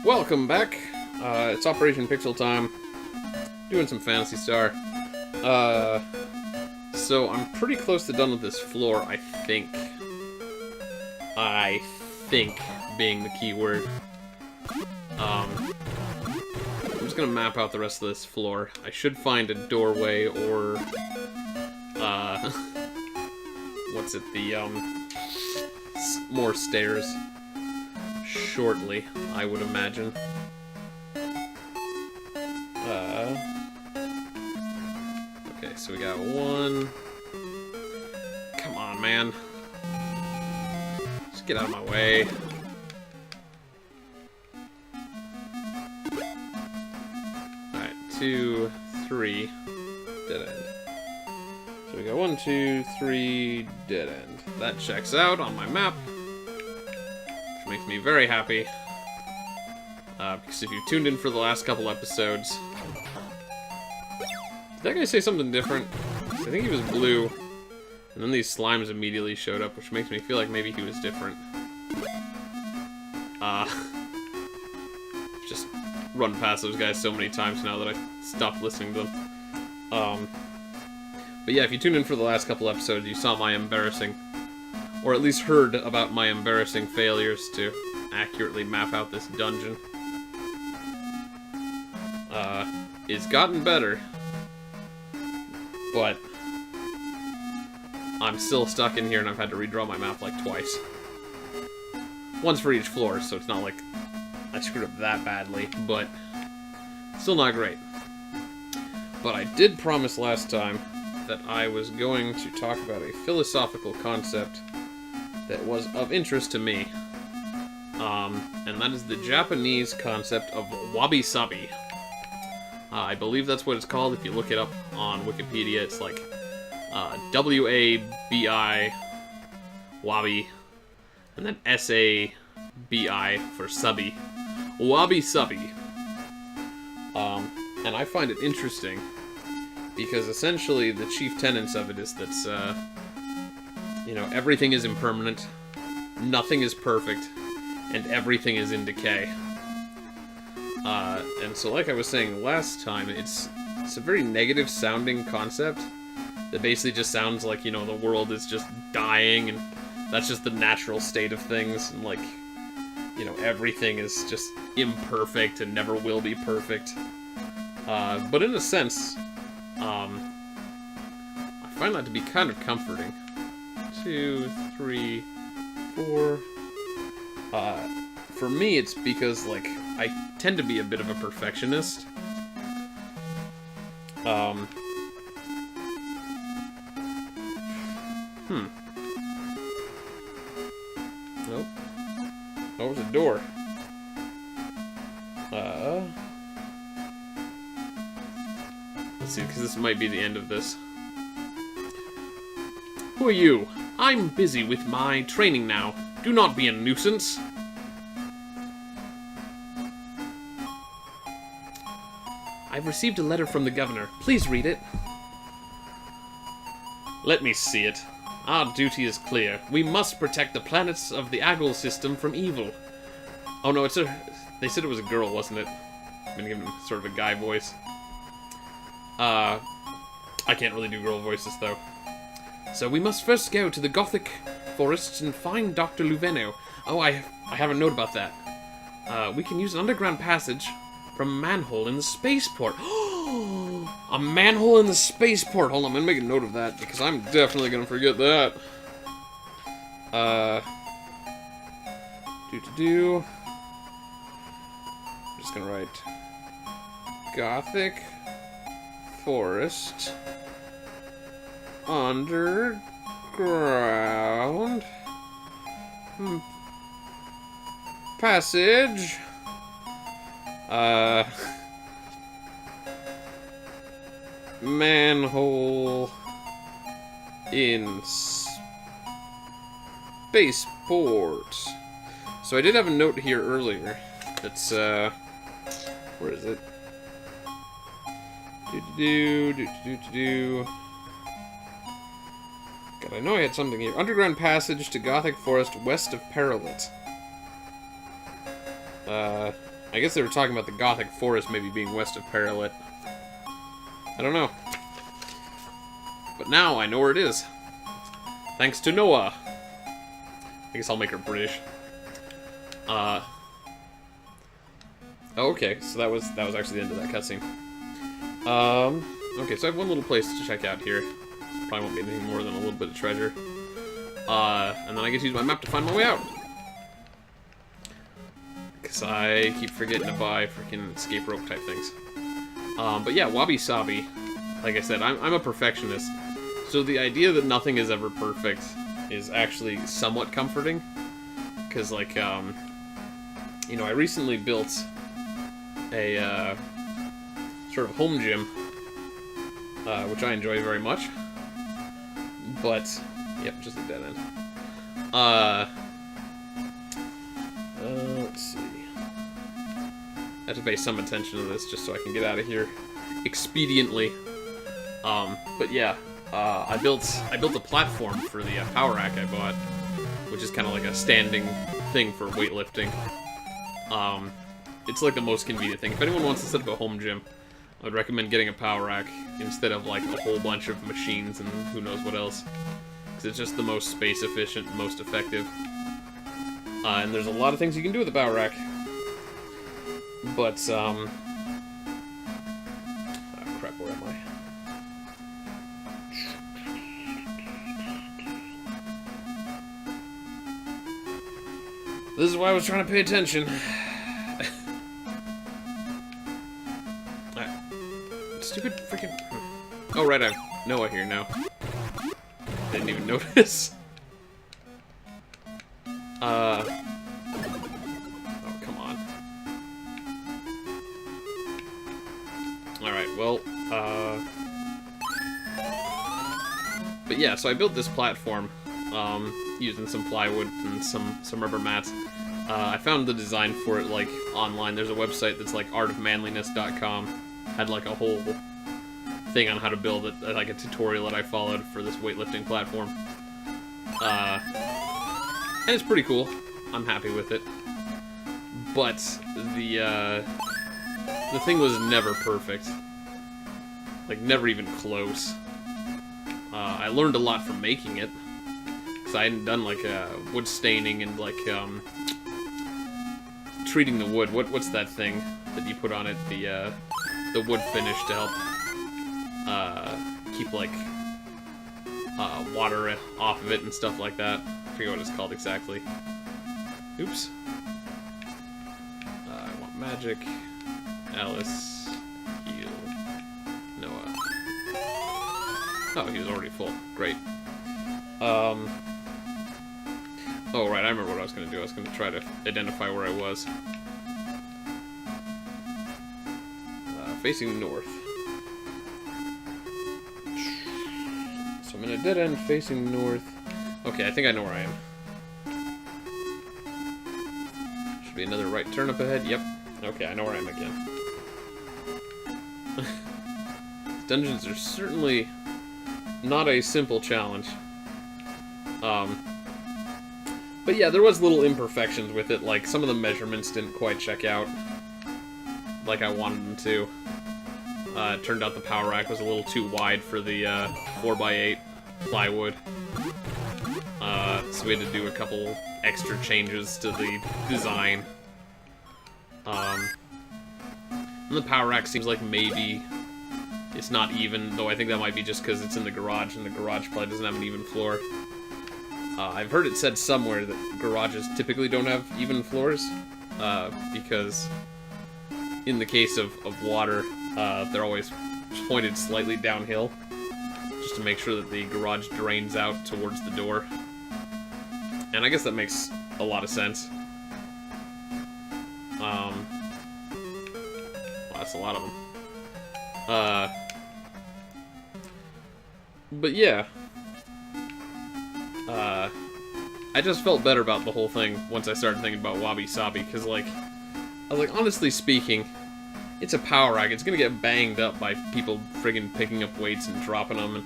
Welcome back. It's Operation Pixel time. Doing some Phantasy Star. So I'm pretty close to done with this floor, I think. I think being the key word. I'm just gonna map out the rest of this floor. I should find a doorway or, what's it, more stairs shortly, I would imagine. Okay, so we got one. Come on, man. Just get out of my way. Alright, 2, 3, dead end. So we got 1, 2, 3, dead end. That checks out on my map. Which makes me very happy. Because if you've tuned in for the last couple episodes... Did that guy say something different? I think he was blue. And then these slimes immediately showed up, which makes me feel like maybe he was different. Just run past those guys so many times now that I stopped listening to them. But yeah, if you tuned in for the last couple episodes, you saw my embarrassing... Or at least heard about my embarrassing failures to accurately map out this dungeon. It's gotten better, but I'm still stuck in here and I've had to redraw my map like twice. Once for each floor, so it's not like I screwed up that badly, but still not great. But I did promise last time that I was going to talk about a philosophical concept that was of interest to me. And that is the Japanese concept of wabi-sabi. I believe that's what it's called. If you look it up on Wikipedia, it's like W-A-B-I, wabi, and then S-A-B-I for subby. Wabi-sabi. And I find it interesting because essentially the chief tenets of it is that, you know, everything is impermanent, nothing is perfect, and everything is in decay. And so like I was saying last time, it's a very negative sounding concept that basically just sounds like, you know, the world is just dying and that's just the natural state of things, and like, you know, everything is just imperfect and never will be perfect. But in a sense, I find that to be kind of comforting. 2, 3, 4. For me, it's because, like, I tend to be a bit of a perfectionist. Nope. Oh, there's a door. Let's see, because this might be the end of this. Who are you? I'm busy with my training now. Do not be a nuisance. I've received a letter from the governor. Please read it. Let me see it. Our duty is clear. We must protect the planets of the Aggle system from evil. Oh no, they said it was a girl, wasn't it? I'm gonna give him sort of a guy voice. I can't really do girl voices, though. So we must first go to the Gothic forests and find Dr. Luveno. Oh, I have a note about that. We can use an underground passage from a manhole in the spaceport. A manhole in the spaceport. Hold on, I'm gonna make a note of that because I'm definitely gonna forget that. I'm just gonna write Gothic forest underground passage. Manhole in spaceport. So I did have a note here earlier that's, where is it? God, I know I had something here. Underground passage to Gothic forest west of Paralit. I I guess they were talking about the Gothic Forest maybe being west of Paralit. I don't know. But now I know where it is. Thanks to Noah. I guess I'll make her British. Okay, so that was actually the end of that cutscene. Okay, so I have one little place to check out here. Probably won't be anything more than a little bit of treasure. And then I get to use my map to find my way out. Because I keep forgetting to buy freaking escape rope type things. But yeah, Wabi Sabi. Like I said, I'm a perfectionist. So the idea that nothing is ever perfect is actually somewhat comforting. Because, like, you know, I recently built a sort of home gym, which I enjoy very much. But, yep, just a dead end. Let's see. I have to pay some attention to this just so I can get out of here expediently. But yeah, I built a platform for the power rack I bought, which is kind of like a standing thing for weightlifting. It's like the most convenient thing. If anyone wants to set up a home gym, I would recommend getting a power rack instead of like a whole bunch of machines and who knows what else. Because it's just the most space efficient, most effective. And there's a lot of things you can do with a power rack. But, oh crap, where am I? This is why I was trying to pay attention. Stupid freaking... Oh, right, I have Noah here now. Didn't even notice. Oh, come on. Alright, well, but yeah, so I built this platform, using some plywood and some rubber mats. I found the design for it, like, online. There's a website that's, like, artofmanliness.com. Had, like, a whole thing on how to build it, like a tutorial that I followed for this weightlifting platform. And it's pretty cool. I'm happy with it. But the thing was never perfect. Like, never even close. I learned a lot from making it. Because I hadn't done, like, wood staining and, like, treating the wood. What's that thing that you put on it? The wood finish to help keep, like, water off of it and stuff like that. I forget what it's called exactly. Oops. I want magic. Alice. Heal. Noah. Oh, he was already full. Great. Oh, right, I remember what I was going to do. I was going to try to identify where I was. Facing north. So I'm in a dead end facing north. Okay, I think I know where I am. Should be another right turn up ahead. Yep. Okay, I know where I am again. Dungeons are certainly not a simple challenge. But yeah, there was little imperfections with it, like some of the measurements didn't quite check out like I wanted them to. It turned out the power rack was a little too wide for the 4x8 plywood. So we had to do a couple extra changes to the design. And the power rack seems like maybe it's not even, though I think that might be just because it's in the garage, and the garage probably doesn't have an even floor. I've heard it said somewhere that garages typically don't have even floors, because in the case of water, they're always pointed slightly downhill, just to make sure that the garage drains out towards the door. And I guess that makes a lot of sense. Well, that's a lot of them. But yeah. I just felt better about the whole thing once I started thinking about Wabi Sabi, because, like, I was like, honestly speaking, it's a power rack. It's gonna get banged up by people friggin' picking up weights and dropping them, and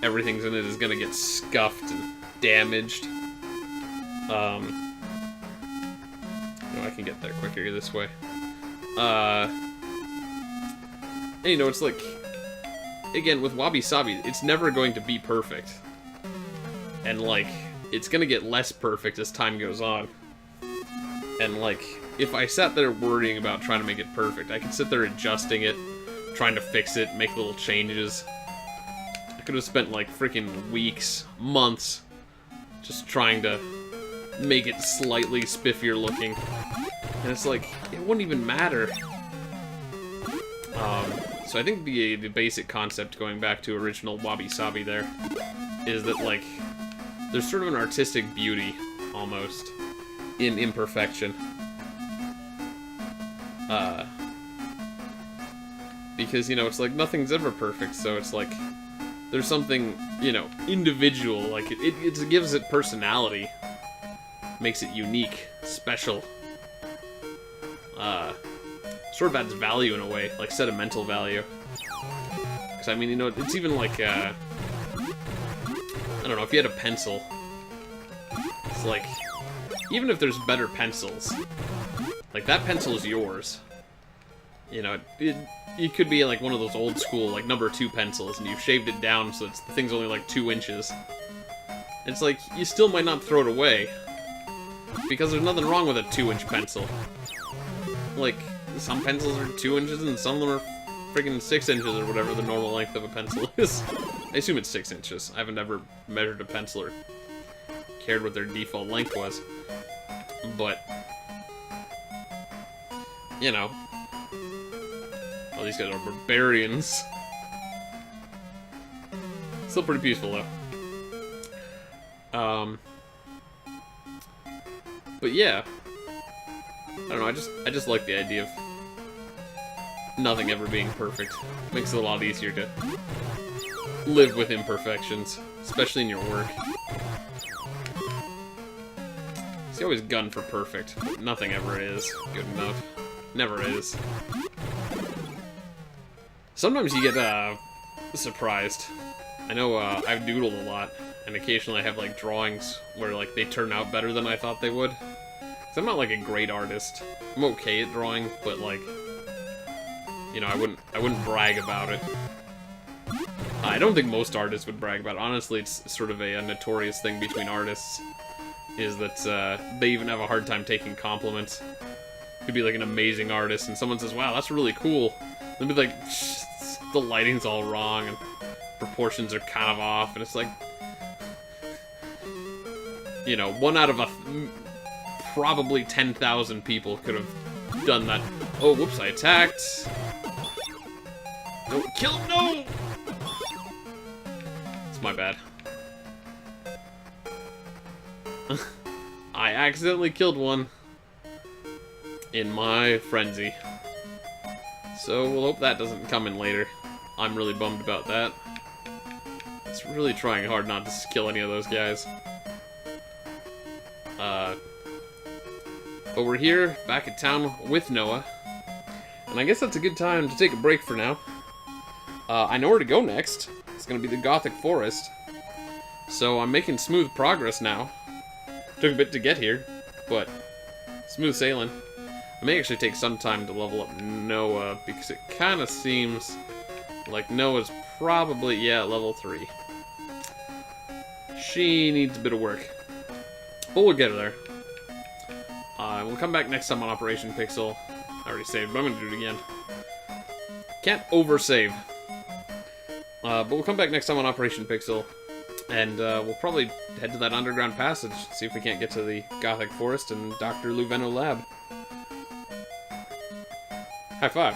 everything's in it is gonna get scuffed and damaged. No, I can get there quicker this way. And, you know, it's like, again, with Wabi Sabi, it's never going to be perfect. And, like, it's gonna get less perfect as time goes on. And, like, if I sat there worrying about trying to make it perfect, I could sit there adjusting it, trying to fix it, make little changes. I could have spent, like, freaking weeks, months, just trying to make it slightly spiffier looking. And it's like, it wouldn't even matter. So I think the basic concept, going back to original Wabi Sabi there, is that, like, there's sort of an artistic beauty, almost, in imperfection. Because, you know, it's like, nothing's ever perfect, so it's like, there's something, you know, individual, like, it gives it personality. Makes it unique, special. Sort of adds value in a way, like sentimental value. Because, I mean, you know, it's even like, I don't know, if you had a pencil, it's like, even if there's better pencils, like, that pencil is yours. You know, it could be like one of those old school, like, #2 pencils, and you've shaved it down so the thing's only like 2 inches. It's like, you still might not throw it away, because there's nothing wrong with a 2-inch pencil. Like, some pencils are 2 inches and some of them are freaking 6 inches or whatever the normal length of a pencil is. I assume it's 6 inches. I haven't ever measured a pencil or cared what their default length was. But, you know. Oh, these guys are barbarians. Still pretty peaceful, though. But yeah. I don't know, I just like the idea of nothing ever being perfect. Makes it a lot easier to live with imperfections, especially in your work. See, I always gun for perfect, but nothing ever is good enough. Never is. Sometimes you get, surprised. I know, I've doodled a lot, and occasionally I have, like, drawings where, like, they turn out better than I thought they would. 'Cause I'm not, like, a great artist. I'm okay at drawing, but, like, you know, I wouldn't brag about it. I don't think most artists would brag about it. Honestly, it's sort of a notorious thing between artists, is that, they even have a hard time taking compliments. Could be, like, an amazing artist, and someone says, wow, that's really cool. They'll be like, the lighting's all wrong, and proportions are kind of off, and it's like, you know, 1 out of probably 10,000 people could have done that. Oh, whoops, I attacked. No, kill him, no! It's my bad. I accidentally killed one in my frenzy. So we'll hope that doesn't come in later. I'm really bummed about that. It's really trying hard not to kill any of those guys. But we're here, back in town with Noah. And I guess that's a good time to take a break for now. I know where to go next. It's gonna be the Gothic Forest. So I'm making smooth progress now. Took a bit to get here, but smooth sailing. I may actually take some time to level up Noah, because it kind of seems like Noah's probably, yeah, level 3. She needs a bit of work. But we'll get her there. We'll come back next time on Operation Pixel. I already saved, but I'm going to do it again. Can't over-save. But we'll come back next time on Operation Pixel. And we'll probably head to that underground passage, see if we can't get to the Gothic Forest and Dr. Luveno Lab. High five.